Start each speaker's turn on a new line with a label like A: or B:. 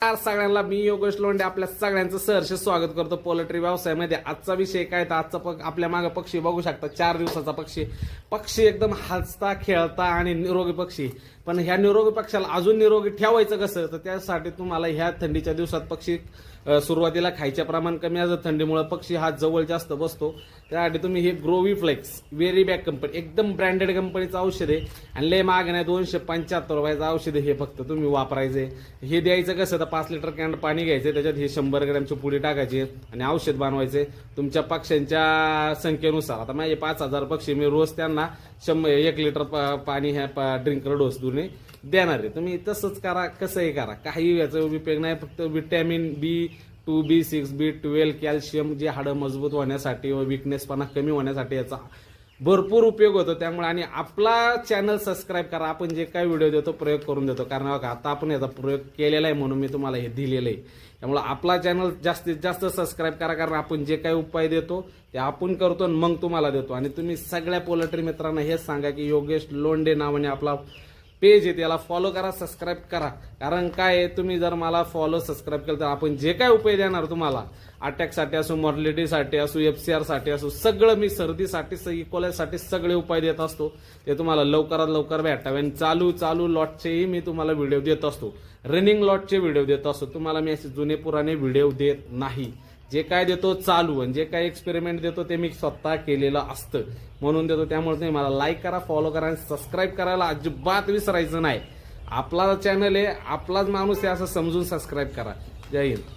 A: सगळ्यांना मी योगेश लोंढे आपल्या सगळ्यांचं सहर्ष स्वागत करतो पोल्ट्री व्यवसायामध्ये। आजचा विषय काय तर आजचा आपल्या मागे पक्षी बघू शकता, 4 दिवसाचा पक्षी एकदम हसता खेळता आणि निरोगी पक्षी। पण ह्या निरोगी पक्षाला अजून निरोगी ठेवायचं कसं, तर त्यासाठी तुम्हाला ह्या थंडीच्या दिवसात पक्षी सुरुवातीला खायचे प्रमाण कमी असतं, थंडीमुळे पक्षी हा जवळ जास्त बसतो। त्यासाठी तुम्ही हे ग्रोविफ्लेक्स व्हेरी बॅक कंपनी एकदम ब्रँडेड कंपनीचं औषध आहे आणि लय महाग नाही, 275 रुपयाचं औषध हे फक्त तुम्ही वापरायचे। हे द्यायचं कसं तर 5 लिटर कॅन पाणी घ्यायचं, त्याच्यात हे 100 ग्रॅमची पुडी टाकायची आणि औषध बनवायचे तुमच्या पक्ष्यांच्या संख्येनुसार। आता माझे 5000 पक्षी, मी रोज त्यांना 1 लिटर पाणी ह्या ड्रिंकर डोस दुने देणार आहे। तुम्ही तसंच करा, कसंही करा, काही याचा उपयोग नाही। फक्त vitamin B2, B6, B12, calcium जे हाडं मजबूत होण्यासाठी व विकनेसपणा कमी होण्यासाठी याचा भरपूर उपयोग होतो। त्यामुळे आणि आपला चॅनल सबस्क्राईब करा, आपण जे काही व्हिडिओ देतो प्रयोग करून देतो, कारण आता आपण याचा प्रयोग केलेला आहे म्हणून मी तुम्हाला हे दिलेलं आहे। त्यामुळे आपला चॅनल जास्तीत जास्त सबस्क्राईब करा, कारण आपण जे काही उपाय देतो ते आपण करतो आणि मग तुम्हाला देतो। आणि तुम्ही सगळ्या पोल्ट्री मित्रांना हेच सांगा की योगेश लोंढे नावाने आपला पेज आहे त्याला फॉलो करा, सबस्क्राईब करा। कारण काय आहे, तुम्ही जर मला फॉलो सबस्क्राईब केलं तर आपण जे काय उपाय देणार तुम्हाला, अटॅकसाठी असो, मॉर्टिलिटीसाठी असो, FCR साठी असो, सगळं मी सर्दीसाठी इकोलासाठी सगळे उपाय देत असतो। ते तुम्हाला लवकरात लवकर भेटावे आणि चालू लॉटचेही मी तुम्हाला व्हिडिओ देत असतो, रनिंग लॉटचे व्हिडिओ देत असतो। तुम्हाला मी असे जुने पुराणे व्हिडिओ देत नाही, जे काय देतो चालू आणि जे काय एक्सपेरिमेंट देतो ते मी स्वतः केलेलं असतं म्हणून देतो। त्यामुळे तुम्ही मला लाईक करा, फॉलो करा आणि सबस्क्राईब करायला अजिबात विसरायचं नाही। आपला चॅनल आहे, आपलाच माणूस आहे असं समजून सबस्क्राईब करा। जय हिंद।